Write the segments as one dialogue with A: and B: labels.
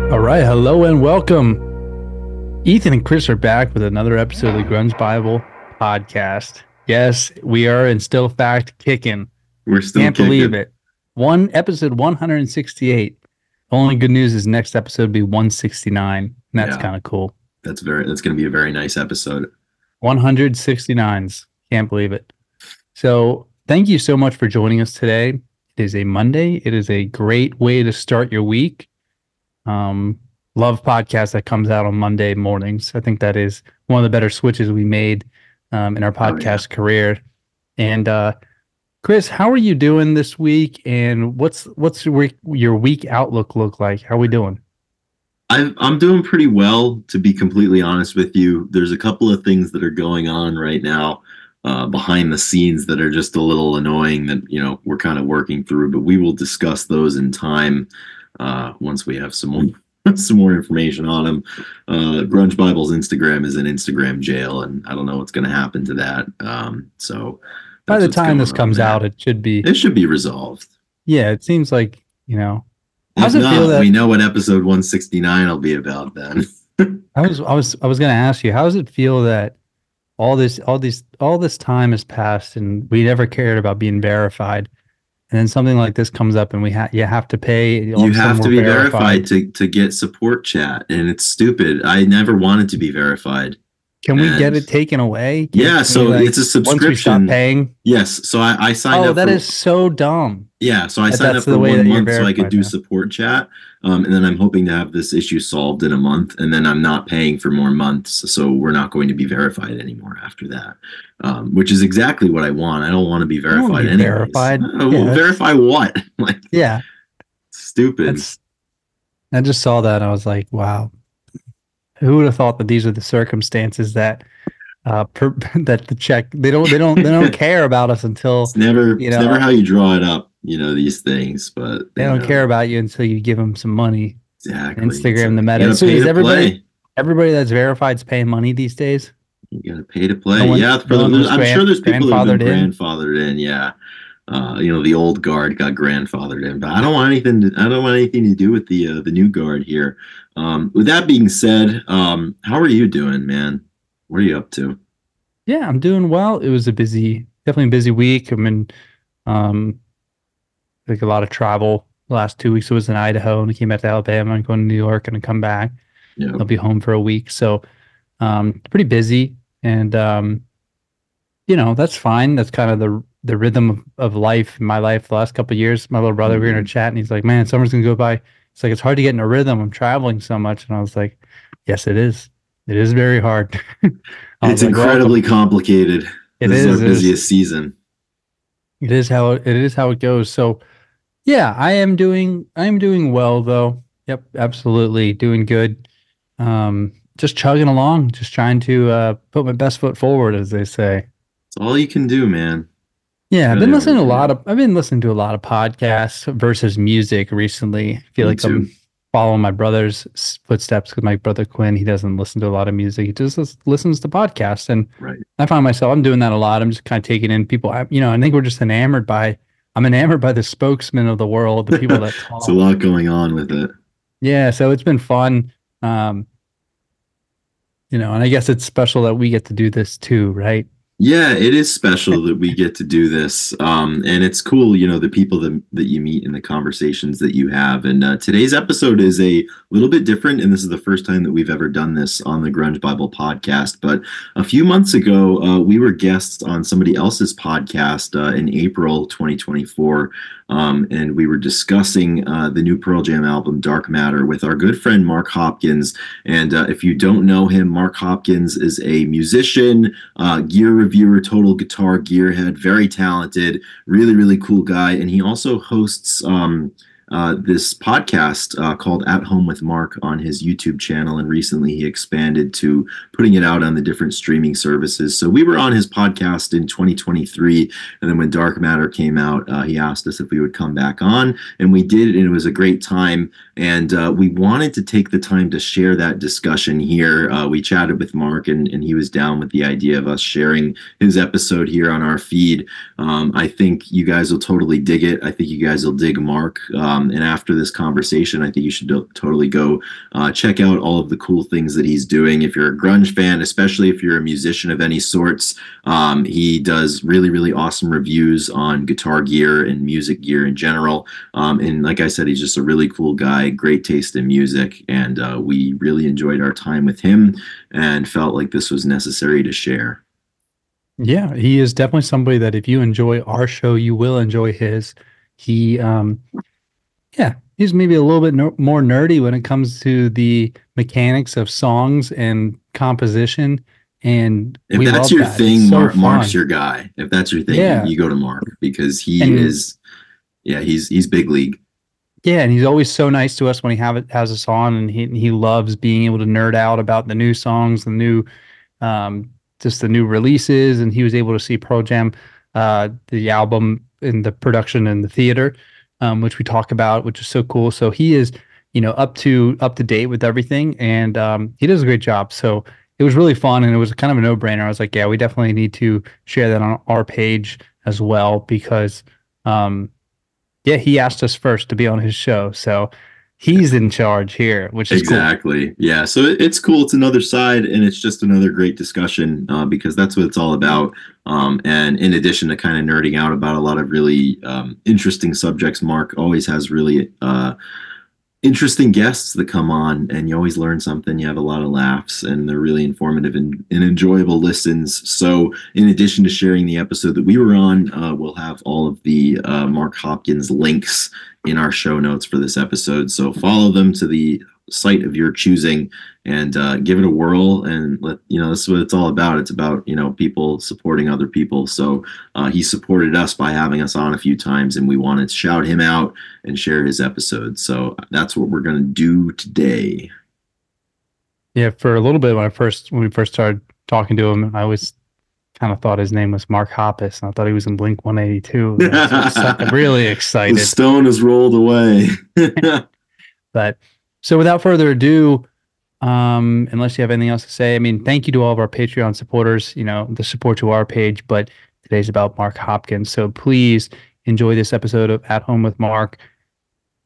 A: All right, hello and welcome. Ethan and Chris are back with another episode of the Grunge Bible podcast. Yes, we are in still fact kicking.
B: We're still
A: Can't
B: kicking.
A: believe it. Episode 168. Only good news is next episode will be 169. And that's kind of cool.
B: That's going to be a very nice episode.
A: 169s. Can't believe it. So thank you so much for joining us today. It is a Monday. It is a great way to start your week. Love podcast that comes out on Monday mornings. I think that is one of the better switches we made in our podcast career. And Chris, how are you doing this week? And what's your week outlook look like? How are we doing?
B: I'm doing pretty well, to be completely honest with you. There's a couple of things that are going on right now behind the scenes that are just a little annoying that, we're kind of working through, but we will discuss those in time once we have some more information on them. Grunge Bible's Instagram is in Instagram jail, and I don't know what's going to happen to that. So
A: by the time this comes out, it should be
B: resolved.
A: Yeah, it seems like,
B: how's it feel that we know what episode 169 will be about then?
A: I was going to ask you, how does it feel that all this time has passed and we never cared about being verified? And then something like this comes up, and you have to pay.
B: You have to be verified to get support chat, and it's stupid. I never wanted to be verified.
A: Can we get it taken away?
B: It's a subscription. Once we
A: stop paying?
B: Yes. So I signed up.
A: Oh, that is so dumb.
B: Yeah. So I signed up for 1 month so I could do support chat. And then I'm hoping to have this issue solved in a month. And then I'm not paying for more months. So we're not going to be verified anymore after that, which is exactly what I want. I don't want to be verified anyways.
A: Verified?
B: Verify what? Stupid.
A: I just saw that. And I was like, wow. Who would have thought that these are the circumstances that that the check they don't care about us until
B: it's never how you draw it up, these things, but
A: they don't care about you until you give them some money.
B: Exactly.
A: Instagram, the meta. So is everybody that's verified is paying money these days?
B: You gotta pay to play. I'm sure there's people that have been grandfathered in. Yeah. The old guard got grandfathered in, but I don't want anything to do with the new guard here. With that being said, how are you doing, man? What are you up to?
A: Yeah, I'm doing well. It was definitely a busy week. I'm in like a lot of travel. The last 2 weeks I was in Idaho, and I came back to Alabama and going to New York and come back. Yeah. I'll be home for a week. So pretty busy, and that's fine. That's kind of the rhythm of life in my life the last couple of years. My little brother, we were in a chat, and he's like, man, summer's gonna go by. It's like, it's hard to get in a rhythm. I'm traveling so much. And I was like, yes, it is. It is very hard.
B: It's incredibly complicated. This is our busiest season.
A: It is how it goes. So yeah, I am doing well though. Yep, absolutely. Doing good. Just chugging along, just trying to put my best foot forward, as they say.
B: It's all you can do, man.
A: Yeah, I've been listening to a lot of podcasts versus music recently. I feel like I'm following my brother's footsteps because my brother Quinn, he doesn't listen to a lot of music. He just listens to podcasts, and I find myself I'm doing that a lot. I'm just kind of taking in people. I think we're just enamored by the spokesman of the world, the people that talk.
B: It's a lot going on with it.
A: Yeah, so it's been fun. And I guess it's special that we get to do this too, right?
B: Yeah, it is special that we get to do this. And it's cool, the people that you meet and the conversations that you have. And today's episode is a little bit different. And this is the first time that we've ever done this on the Grunge Bible podcast. But a few months ago, we were guests on somebody else's podcast in April 2024. And we were discussing the new Pearl Jam album, Dark Matter, with our good friend Mark Hopkins. And if you don't know him, Mark Hopkins is a musician, gear reviewer, total guitar gearhead, very talented, really, really cool guy. And he also hosts this podcast called At Home with Mark on his YouTube channel. And recently he expanded to putting it out on the different streaming services. So we were on his podcast in 2023. And then when Dark Matter came out, he asked us if we would come back on. And we did. And it was a great time. And we wanted to take the time to share that discussion here. We chatted with Mark and he was down with the idea of us sharing his episode here on our feed. I think you guys will totally dig it. I think you guys will dig Mark. And after this conversation, I think you should totally go check out all of the cool things that he's doing. If you're a grunge fan, especially if you're a musician of any sorts, he does really, really awesome reviews on guitar gear and music gear in general. And like I said, he's just a really cool guy, great taste in music. And we really enjoyed our time with him and felt like this was necessary to share.
A: Yeah, he is definitely somebody that if you enjoy our show, you will enjoy his. He, yeah, he's maybe a little bit more nerdy when it comes to the mechanics of songs and composition, and
B: If
A: we
B: that's
A: love
B: your
A: that. It's
B: thing,
A: so
B: Mark's
A: fun.
B: your guy. If that's your thing,
A: Yeah,
B: you go to Mark because he
A: and
B: is, yeah, he's big league.
A: yeah, and he's always so nice to us when has us on, and he loves being able to nerd out about the new songs, the new um, just the new releases, and he was able to see Pearl Jam, the album in the production in the theater, which we talk about, which is so cool. So he is, up to date with everything, and he does a great job. So it was really fun, and it was kind of a no brainer. I was like, yeah, we definitely need to share that on our page as well because, yeah, he asked us first to be on his show, so he's in charge here, which is cool.
B: Exactly. Yeah. So it's cool. It's another side, and it's just another great discussion because that's what it's all about. And in addition to kind of nerding out about a lot of really interesting subjects, Mark always has really interesting guests that come on, and you always learn something. You have a lot of laughs, and they're really informative and enjoyable listens. So in addition to sharing the episode that we were on, we'll have all of the Mark Hopkins links in our show notes for this episode, so follow them to the site of your choosing and give it a whirl, and let that's what it's all about. It's about people supporting other people. So he supported us by having us on a few times, and we wanted to shout him out and share his episode. So that's what we're going to do today.
A: Yeah, for a little bit when we first started talking to him, I was kind of thought his name was Mark Hoppus, and I thought he was in Blink 182. I was really
B: The
A: excited.
B: stone has rolled away.
A: But so without further ado, unless you have anything else to say, I mean, thank you to all of our Patreon supporters, the support to our page, but today's about Mark Hopkins. So please enjoy this episode of At Home with Mark.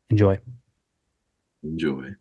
A: Enjoy.
B: Enjoy.